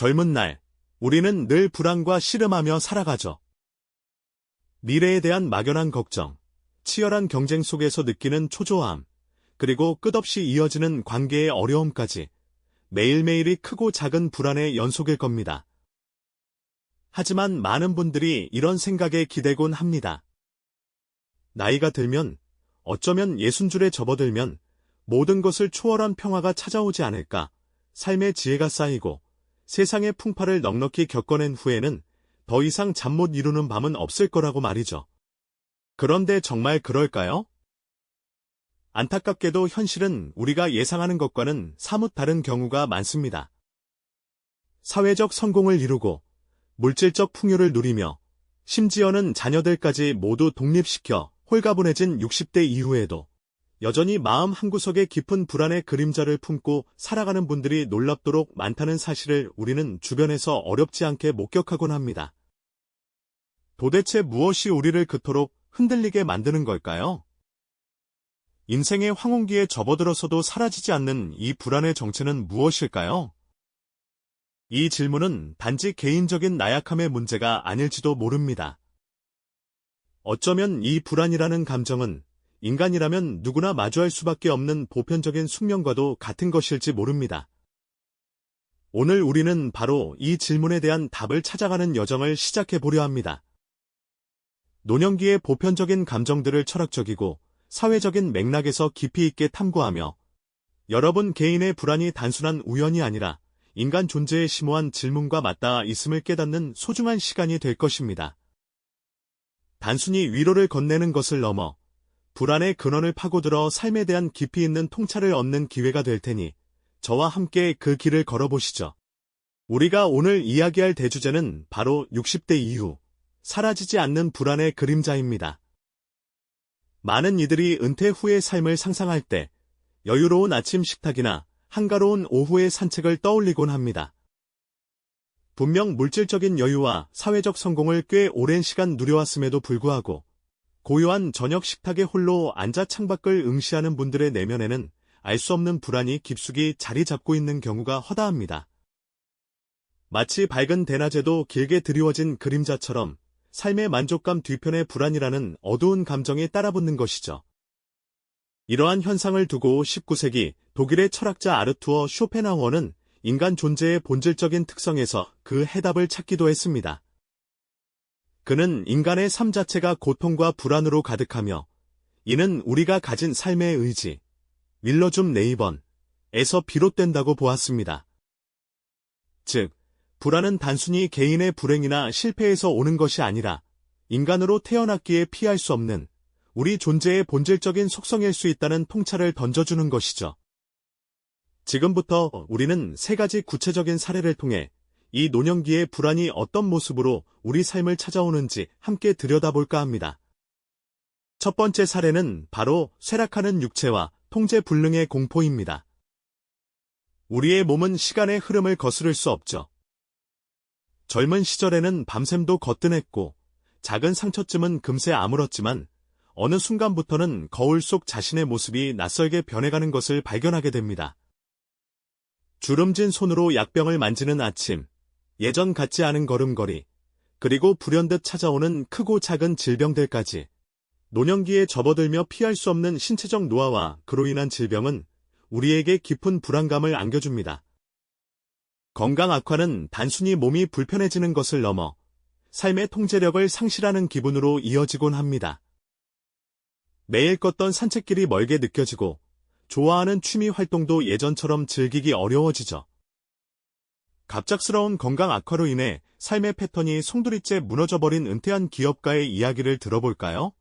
젊은 날, 우리는 늘 불안과 씨름하며 살아가죠. 미래에 대한 막연한 걱정, 치열한 경쟁 속에서 느끼는 초조함, 그리고 끝없이 이어지는 관계의 어려움까지 매일매일이 크고 작은 불안의 연속일 겁니다. 하지만 많은 분들이 이런 생각에 기대곤 합니다. 나이가 들면, 어쩌면 60줄에 접어들면 모든 것을 초월한 평화가 찾아오지 않을까, 삶의 지혜가 쌓이고 세상의 풍파를 넉넉히 겪어낸 후에는 더 이상 잠 못 이루는 밤은 없을 거라고 말이죠. 그런데 정말 그럴까요? 안타깝게도 현실은 우리가 예상하는 것과는 사뭇 다른 경우가 많습니다. 사회적 성공을 이루고 물질적 풍요를 누리며 심지어는 자녀들까지 모두 독립시켜 홀가분해진 60대 이후에도 여전히 마음 한구석에 깊은 불안의 그림자를 품고 살아가는 분들이 놀랍도록 많다는 사실을 우리는 주변에서 어렵지 않게 목격하곤 합니다. 도대체 무엇이 우리를 그토록 흔들리게 만드는 걸까요? 인생의 황혼기에 접어들어서도 사라지지 않는 이 불안의 정체는 무엇일까요? 이 질문은 단지 개인적인 나약함의 문제가 아닐지도 모릅니다. 어쩌면 이 불안이라는 감정은 인간이라면 누구나 마주할 수밖에 없는 보편적인 숙명과도 같은 것일지 모릅니다. 오늘 우리는 바로 이 질문에 대한 답을 찾아가는 여정을 시작해 보려 합니다. 노년기의 보편적인 감정들을 철학적이고 사회적인 맥락에서 깊이 있게 탐구하며 여러분 개인의 불안이 단순한 우연이 아니라 인간 존재의 심오한 질문과 맞닿아 있음을 깨닫는 소중한 시간이 될 것입니다. 단순히 위로를 건네는 것을 넘어 불안의 근원을 파고들어 삶에 대한 깊이 있는 통찰을 얻는 기회가 될 테니 저와 함께 그 길을 걸어보시죠. 우리가 오늘 이야기할 대주제는 바로 60대 이후 사라지지 않는 불안의 그림자입니다. 많은 이들이 은퇴 후의 삶을 상상할 때 여유로운 아침 식탁이나 한가로운 오후의 산책을 떠올리곤 합니다. 분명 물질적인 여유와 사회적 성공을 꽤 오랜 시간 누려왔음에도 불구하고 고요한 저녁 식탁에 홀로 앉아 창밖을 응시하는 분들의 내면에는 알 수 없는 불안이 깊숙이 자리 잡고 있는 경우가 허다합니다. 마치 밝은 대낮에도 길게 드리워진 그림자처럼 삶의 만족감 뒤편에 불안이라는 어두운 감정이 따라붙는 것이죠. 이러한 현상을 두고 19세기 독일의 철학자 아르투어 쇼펜하우어는 인간 존재의 본질적인 특성에서 그 해답을 찾기도 했습니다. 그는 인간의 삶 자체가 고통과 불안으로 가득하며 이는 우리가 가진 삶의 의지, 윌러줌 네이번에서 비롯된다고 보았습니다. 즉, 불안은 단순히 개인의 불행이나 실패에서 오는 것이 아니라 인간으로 태어났기에 피할 수 없는 우리 존재의 본질적인 속성일 수 있다는 통찰을 던져주는 것이죠. 지금부터 우리는 세 가지 구체적인 사례를 통해 이 노년기의 불안이 어떤 모습으로 우리 삶을 찾아오는지 함께 들여다볼까 합니다. 첫 번째 사례는 바로 쇠락하는 육체와 통제불능의 공포입니다. 우리의 몸은 시간의 흐름을 거스를 수 없죠. 젊은 시절에는 밤샘도 거뜬했고 작은 상처쯤은 금세 아물었지만 어느 순간부터는 거울 속 자신의 모습이 낯설게 변해가는 것을 발견하게 됩니다. 주름진 손으로 약병을 만지는 아침, 예전 같지 않은 걸음걸이, 그리고 불현듯 찾아오는 크고 작은 질병들까지 노년기에 접어들며 피할 수 없는 신체적 노화와 그로 인한 질병은 우리에게 깊은 불안감을 안겨줍니다. 건강 악화는 단순히 몸이 불편해지는 것을 넘어 삶의 통제력을 상실하는 기분으로 이어지곤 합니다. 매일 걷던 산책길이 멀게 느껴지고 좋아하는 취미 활동도 예전처럼 즐기기 어려워지죠. 갑작스러운 건강 악화로 인해 삶의 패턴이 송두리째 무너져버린 은퇴한 기업가의 이야기를 들어볼까요?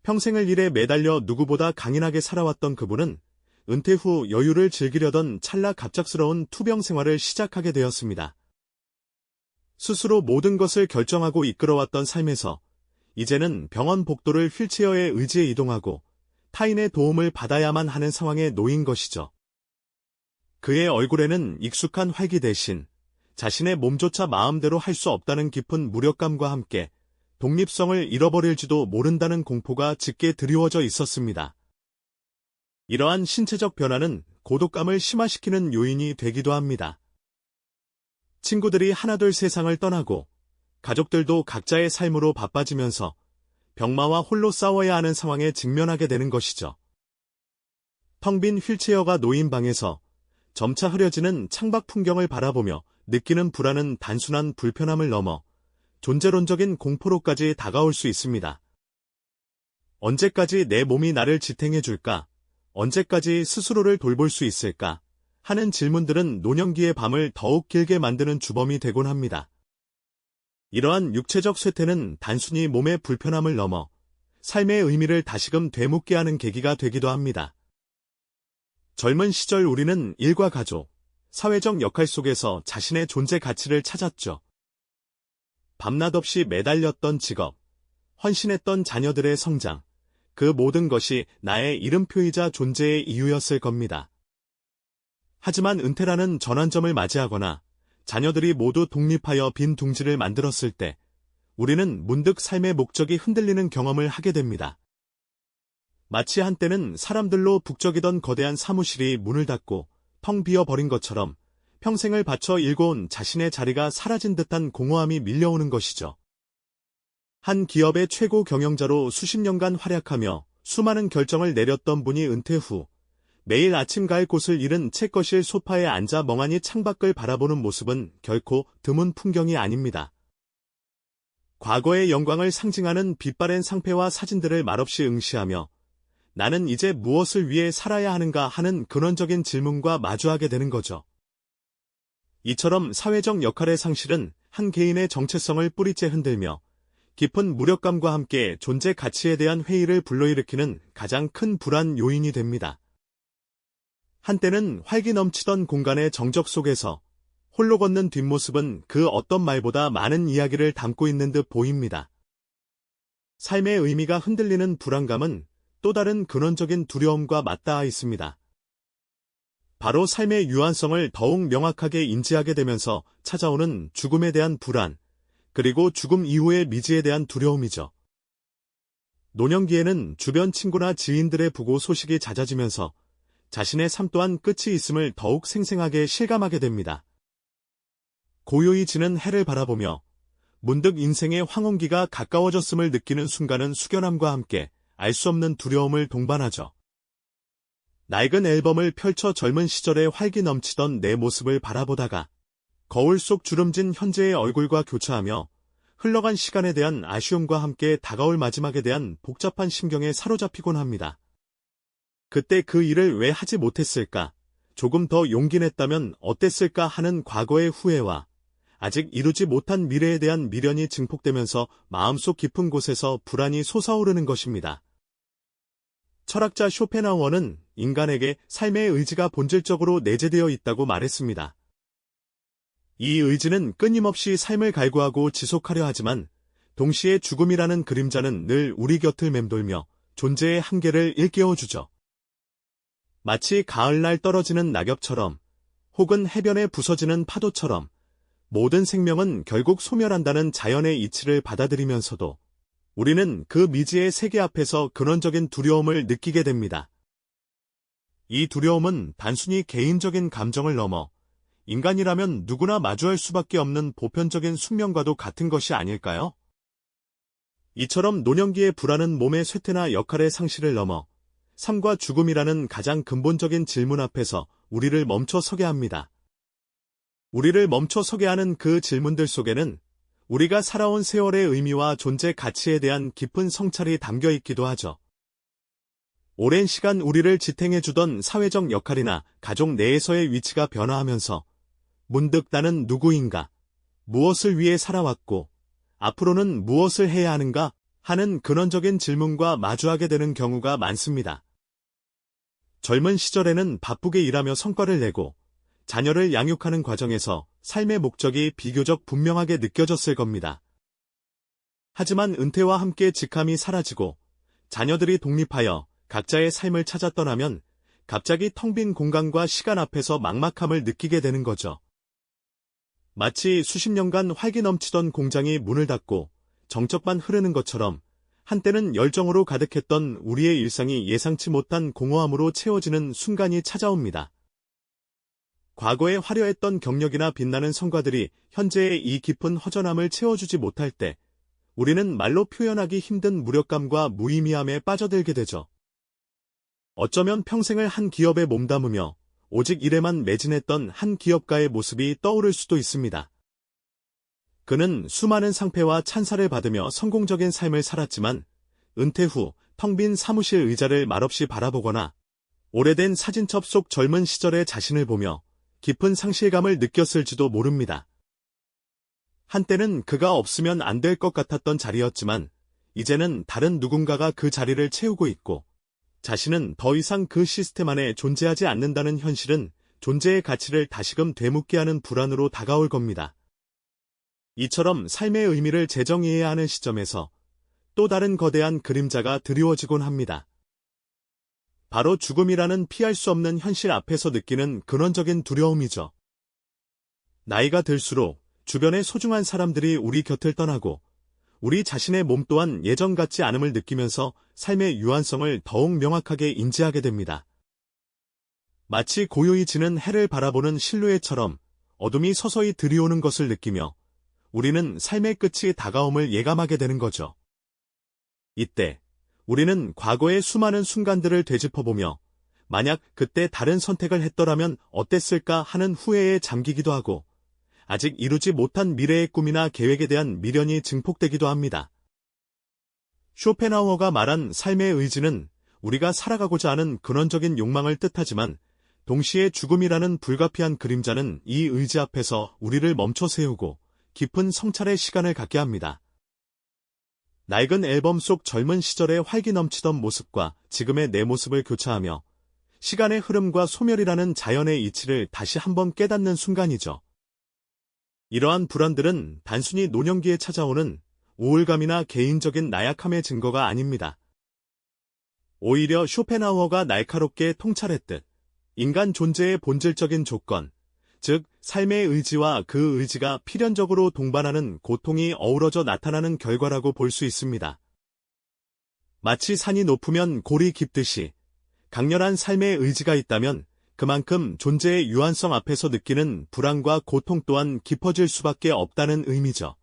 평생을 일에 매달려 누구보다 강인하게 살아왔던 그분은 은퇴 후 여유를 즐기려던 찰나 갑작스러운 투병 생활을 시작하게 되었습니다. 스스로 모든 것을 결정하고 이끌어왔던 삶에서 이제는 병원 복도를 휠체어에 의지해 이동하고 타인의 도움을 받아야만 하는 상황에 놓인 것이죠. 그의 얼굴에는 익숙한 활기 대신 자신의 몸조차 마음대로 할 수 없다는 깊은 무력감과 함께 독립성을 잃어버릴지도 모른다는 공포가 짙게 드리워져 있었습니다. 이러한 신체적 변화는 고독감을 심화시키는 요인이 되기도 합니다. 친구들이 하나둘 세상을 떠나고 가족들도 각자의 삶으로 바빠지면서 병마와 홀로 싸워야 하는 상황에 직면하게 되는 것이죠. 텅 빈 휠체어가 놓인 방에서 점차 흐려지는 창밖 풍경을 바라보며 느끼는 불안은 단순한 불편함을 넘어 존재론적인 공포로까지 다가올 수 있습니다. 언제까지 내 몸이 나를 지탱해줄까? 언제까지 스스로를 돌볼 수 있을까? 하는 질문들은 노년기의 밤을 더욱 길게 만드는 주범이 되곤 합니다. 이러한 육체적 쇠퇴는 단순히 몸의 불편함을 넘어 삶의 의미를 다시금 되묻게 하는 계기가 되기도 합니다. 젊은 시절 우리는 일과 가족, 사회적 역할 속에서 자신의 존재 가치를 찾았죠. 밤낮 없이 매달렸던 직업, 헌신했던 자녀들의 성장, 그 모든 것이 나의 이름표이자 존재의 이유였을 겁니다. 하지만 은퇴라는 전환점을 맞이하거나 자녀들이 모두 독립하여 빈 둥지를 만들었을 때 우리는 문득 삶의 목적이 흔들리는 경험을 하게 됩니다. 마치 한때는 사람들로 북적이던 거대한 사무실이 문을 닫고 텅 비어버린 것처럼 평생을 바쳐 일궈온 자신의 자리가 사라진 듯한 공허함이 밀려오는 것이죠. 한 기업의 최고 경영자로 수십 년간 활약하며 수많은 결정을 내렸던 분이 은퇴 후 매일 아침 갈 곳을 잃은 채 거실 소파에 앉아 멍하니 창밖을 바라보는 모습은 결코 드문 풍경이 아닙니다. 과거의 영광을 상징하는 빛바랜 상패와 사진들을 말없이 응시하며 나는 이제 무엇을 위해 살아야 하는가 하는 근원적인 질문과 마주하게 되는 거죠. 이처럼 사회적 역할의 상실은 한 개인의 정체성을 뿌리째 흔들며 깊은 무력감과 함께 존재 가치에 대한 회의를 불러일으키는 가장 큰 불안 요인이 됩니다. 한때는 활기 넘치던 공간의 정적 속에서 홀로 걷는 뒷모습은 그 어떤 말보다 많은 이야기를 담고 있는 듯 보입니다. 삶의 의미가 흔들리는 불안감은 또 다른 근원적인 두려움과 맞닿아 있습니다. 바로 삶의 유한성을 더욱 명확하게 인지하게 되면서 찾아오는 죽음에 대한 불안, 그리고 죽음 이후의 미지에 대한 두려움이죠. 노년기에는 주변 친구나 지인들의 부고 소식이 잦아지면서 자신의 삶 또한 끝이 있음을 더욱 생생하게 실감하게 됩니다. 고요히 지는 해를 바라보며 문득 인생의 황혼기가 가까워졌음을 느끼는 순간은 숙연함과 함께 알 수 없는 두려움을 동반하죠. 낡은 앨범을 펼쳐 젊은 시절에 활기 넘치던 내 모습을 바라보다가 거울 속 주름진 현재의 얼굴과 교차하며 흘러간 시간에 대한 아쉬움과 함께 다가올 마지막에 대한 복잡한 심경에 사로잡히곤 합니다. 그때 그 일을 왜 하지 못했을까? 조금 더 용기 냈다면 어땠을까 하는 과거의 후회와 아직 이루지 못한 미래에 대한 미련이 증폭되면서 마음속 깊은 곳에서 불안이 솟아오르는 것입니다. 철학자 쇼펜하우어는 인간에게 삶의 의지가 본질적으로 내재되어 있다고 말했습니다. 이 의지는 끊임없이 삶을 갈구하고 지속하려 하지만 동시에 죽음이라는 그림자는 늘 우리 곁을 맴돌며 존재의 한계를 일깨워주죠. 마치 가을날 떨어지는 낙엽처럼 혹은 해변에 부서지는 파도처럼 모든 생명은 결국 소멸한다는 자연의 이치를 받아들이면서도 우리는 그 미지의 세계 앞에서 근원적인 두려움을 느끼게 됩니다. 이 두려움은 단순히 개인적인 감정을 넘어 인간이라면 누구나 마주할 수밖에 없는 보편적인 숙명과도 같은 것이 아닐까요? 이처럼 노년기의 불안은 몸의 쇠퇴나 역할의 상실을 넘어 삶과 죽음이라는 가장 근본적인 질문 앞에서 우리를 멈춰 서게 합니다. 우리를 멈춰 서게 하는 그 질문들 속에는 우리가 살아온 세월의 의미와 존재 가치에 대한 깊은 성찰이 담겨 있기도 하죠. 오랜 시간 우리를 지탱해주던 사회적 역할이나 가족 내에서의 위치가 변화하면서 문득 나는 누구인가, 무엇을 위해 살아왔고, 앞으로는 무엇을 해야 하는가 하는 근원적인 질문과 마주하게 되는 경우가 많습니다. 젊은 시절에는 바쁘게 일하며 성과를 내고 자녀를 양육하는 과정에서 삶의 목적이 비교적 분명하게 느껴졌을 겁니다. 하지만 은퇴와 함께 직함이 사라지고 자녀들이 독립하여 각자의 삶을 찾아 떠나면 갑자기 텅 빈 공간과 시간 앞에서 막막함을 느끼게 되는 거죠. 마치 수십 년간 활기 넘치던 공장이 문을 닫고 정적만 흐르는 것처럼 한때는 열정으로 가득했던 우리의 일상이 예상치 못한 공허함으로 채워지는 순간이 찾아옵니다. 과거에 화려했던 경력이나 빛나는 성과들이 현재의 이 깊은 허전함을 채워주지 못할 때 우리는 말로 표현하기 힘든 무력감과 무의미함에 빠져들게 되죠. 어쩌면 평생을 한 기업에 몸담으며 오직 일에만 매진했던 한 기업가의 모습이 떠오를 수도 있습니다. 그는 수많은 상패와 찬사를 받으며 성공적인 삶을 살았지만 은퇴 후 텅 빈 사무실 의자를 말없이 바라보거나 오래된 사진첩 속 젊은 시절의 자신을 보며 깊은 상실감을 느꼈을지도 모릅니다. 한때는 그가 없으면 안 될 것 같았던 자리였지만 이제는 다른 누군가가 그 자리를 채우고 있고 자신은 더 이상 그 시스템 안에 존재하지 않는다는 현실은 존재의 가치를 다시금 되묻게 하는 불안으로 다가올 겁니다. 이처럼 삶의 의미를 재정의해야 하는 시점에서 또 다른 거대한 그림자가 드리워지곤 합니다. 바로 죽음이라는 피할 수 없는 현실 앞에서 느끼는 근원적인 두려움이죠. 나이가 들수록 주변의 소중한 사람들이 우리 곁을 떠나고 우리 자신의 몸 또한 예전 같지 않음을 느끼면서 삶의 유한성을 더욱 명확하게 인지하게 됩니다. 마치 고요히 지는 해를 바라보는 실루엣처럼 어둠이 서서히 들이오는 것을 느끼며 우리는 삶의 끝이 다가옴을 예감하게 되는 거죠. 이때 우리는 과거의 수많은 순간들을 되짚어보며 만약 그때 다른 선택을 했더라면 어땠을까 하는 후회에 잠기기도 하고 아직 이루지 못한 미래의 꿈이나 계획에 대한 미련이 증폭되기도 합니다. 쇼펜하우어가 말한 삶의 의지는 우리가 살아가고자 하는 근원적인 욕망을 뜻하지만 동시에 죽음이라는 불가피한 그림자는 이 의지 앞에서 우리를 멈춰 세우고 깊은 성찰의 시간을 갖게 합니다. 낡은 앨범 속 젊은 시절의 활기 넘치던 모습과 지금의 내 모습을 교차하며 시간의 흐름과 소멸이라는 자연의 이치를 다시 한번 깨닫는 순간이죠. 이러한 불안들은 단순히 노년기에 찾아오는 우울감이나 개인적인 나약함의 증거가 아닙니다. 오히려 쇼펜하우어가 날카롭게 통찰했듯 인간 존재의 본질적인 조건, 즉 삶의 의지와 그 의지가 필연적으로 동반하는 고통이 어우러져 나타나는 결과라고 볼 수 있습니다. 마치 산이 높으면 골이 깊듯이 강렬한 삶의 의지가 있다면 그만큼 존재의 유한성 앞에서 느끼는 불안과 고통 또한 깊어질 수밖에 없다는 의미죠.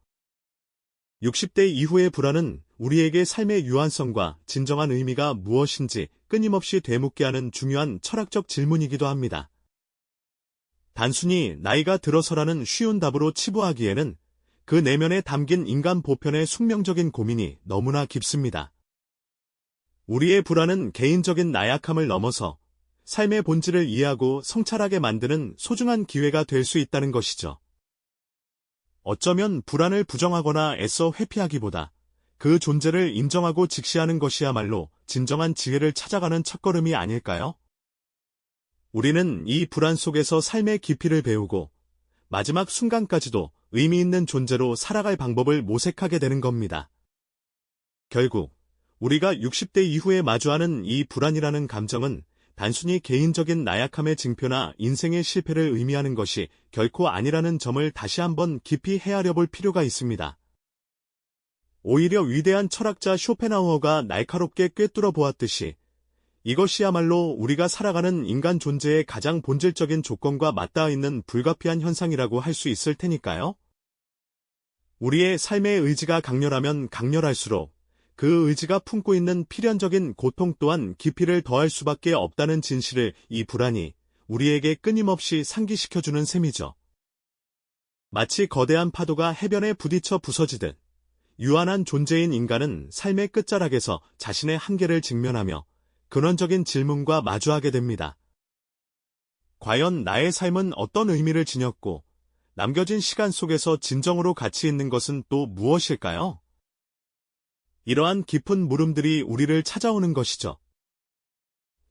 60대 이후의 불안은 우리에게 삶의 유한성과 진정한 의미가 무엇인지 끊임없이 되묻게 하는 중요한 철학적 질문이기도 합니다. 단순히 나이가 들어서라는 쉬운 답으로 치부하기에는 그 내면에 담긴 인간 보편의 숙명적인 고민이 너무나 깊습니다. 우리의 불안은 개인적인 나약함을 넘어서 삶의 본질을 이해하고 성찰하게 만드는 소중한 기회가 될 수 있다는 것이죠. 어쩌면 불안을 부정하거나 애써 회피하기보다 그 존재를 인정하고 직시하는 것이야말로 진정한 지혜를 찾아가는 첫걸음이 아닐까요? 우리는 이 불안 속에서 삶의 깊이를 배우고 마지막 순간까지도 의미 있는 존재로 살아갈 방법을 모색하게 되는 겁니다. 결국 우리가 60대 이후에 마주하는 이 불안이라는 감정은 단순히 개인적인 나약함의 징표나 인생의 실패를 의미하는 것이 결코 아니라는 점을 다시 한번 깊이 헤아려 볼 필요가 있습니다. 오히려 위대한 철학자 쇼펜하우어가 날카롭게 꿰뚫어 보았듯이 이것이야말로 우리가 살아가는 인간 존재의 가장 본질적인 조건과 맞닿아 있는 불가피한 현상이라고 할 수 있을 테니까요. 우리의 삶의 의지가 강렬하면 강렬할수록 그 의지가 품고 있는 필연적인 고통 또한 깊이를 더할 수밖에 없다는 진실을 이 불안이 우리에게 끊임없이 상기시켜주는 셈이죠. 마치 거대한 파도가 해변에 부딪혀 부서지듯 유한한 존재인 인간은 삶의 끝자락에서 자신의 한계를 직면하며 근원적인 질문과 마주하게 됩니다. 과연 나의 삶은 어떤 의미를 지녔고 남겨진 시간 속에서 진정으로 가치 있는 것은 또 무엇일까요? 이러한 깊은 물음들이 우리를 찾아오는 것이죠.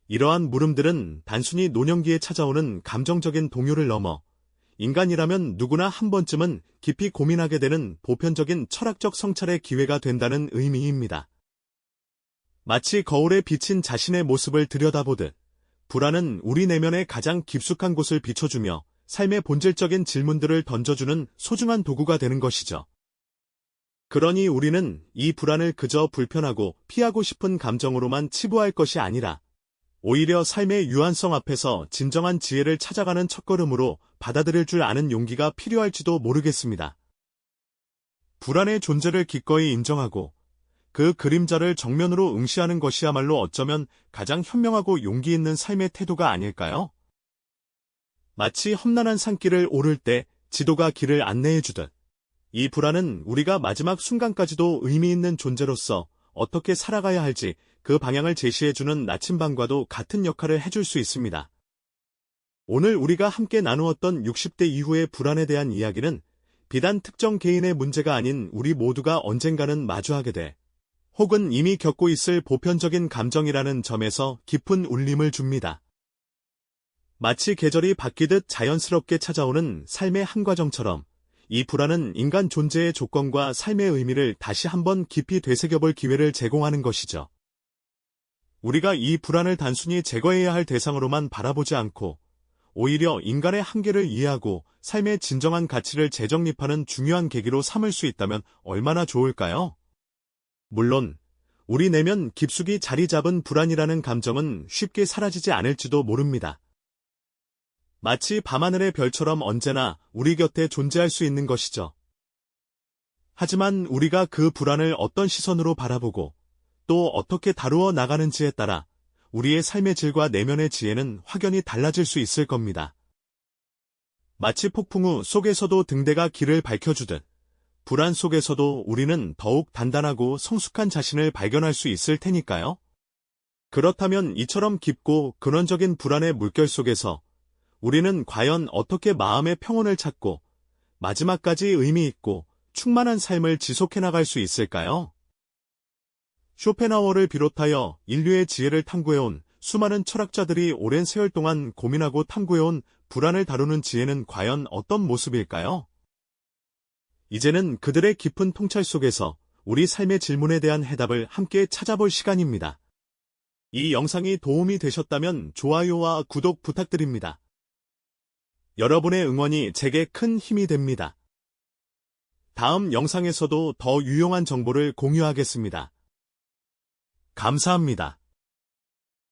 이러한 물음들은 단순히 노년기에 찾아오는 감정적인 동요를 넘어 인간이라면 누구나 한 번쯤은 깊이 고민하게 되는 보편적인 철학적 성찰의 기회가 된다는 의미입니다. 마치 거울에 비친 자신의 모습을 들여다보듯 불안은 우리 내면의 가장 깊숙한 곳을 비춰주며 삶의 본질적인 질문들을 던져주는 소중한 도구가 되는 것이죠. 그러니 우리는 이 불안을 그저 불편하고 피하고 싶은 감정으로만 치부할 것이 아니라 오히려 삶의 유한성 앞에서 진정한 지혜를 찾아가는 첫걸음으로 받아들일 줄 아는 용기가 필요할지도 모르겠습니다. 불안의 존재를 기꺼이 인정하고 그 그림자를 정면으로 응시하는 것이야말로 어쩌면 가장 현명하고 용기 있는 삶의 태도가 아닐까요? 마치 험난한 산길을 오를 때 지도가 길을 안내해주듯 이 불안은 우리가 마지막 순간까지도 의미 있는 존재로서 어떻게 살아가야 할지 그 방향을 제시해주는 나침반과도 같은 역할을 해줄 수 있습니다. 오늘 우리가 함께 나누었던 60대 이후의 불안에 대한 이야기는 비단 특정 개인의 문제가 아닌 우리 모두가 언젠가는 마주하게 돼 혹은 이미 겪고 있을 보편적인 감정이라는 점에서 깊은 울림을 줍니다. 마치 계절이 바뀌듯 자연스럽게 찾아오는 삶의 한 과정처럼 이 불안은 인간 존재의 조건과 삶의 의미를 다시 한번 깊이 되새겨볼 기회를 제공하는 것이죠. 우리가 이 불안을 단순히 제거해야 할 대상으로만 바라보지 않고 오히려 인간의 한계를 이해하고 삶의 진정한 가치를 재정립하는 중요한 계기로 삼을 수 있다면 얼마나 좋을까요? 물론 우리 내면 깊숙이 자리 잡은 불안이라는 감정은 쉽게 사라지지 않을지도 모릅니다. 마치 밤하늘의 별처럼 언제나 우리 곁에 존재할 수 있는 것이죠. 하지만 우리가 그 불안을 어떤 시선으로 바라보고 또 어떻게 다루어 나가는지에 따라 우리의 삶의 질과 내면의 지혜는 확연히 달라질 수 있을 겁니다. 마치 폭풍 우 속에서도 등대가 길을 밝혀주듯 불안 속에서도 우리는 더욱 단단하고 성숙한 자신을 발견할 수 있을 테니까요. 그렇다면 이처럼 깊고 근원적인 불안의 물결 속에서 우리는 과연 어떻게 마음의 평온을 찾고 마지막까지 의미 있고 충만한 삶을 지속해 나갈 수 있을까요? 쇼펜하워를 비롯하여 인류의 지혜를 탐구해온 수많은 철학자들이 오랜 세월 동안 고민하고 탐구해온 불안을 다루는 지혜는 과연 어떤 모습일까요? 이제는 그들의 깊은 통찰 속에서 우리 삶의 질문에 대한 해답을 함께 찾아볼 시간입니다. 이 영상이 도움이 되셨다면 좋아요와 구독 부탁드립니다. 여러분의 응원이 제게 큰 힘이 됩니다. 다음 영상에서도 더 유용한 정보를 공유하겠습니다. 감사합니다.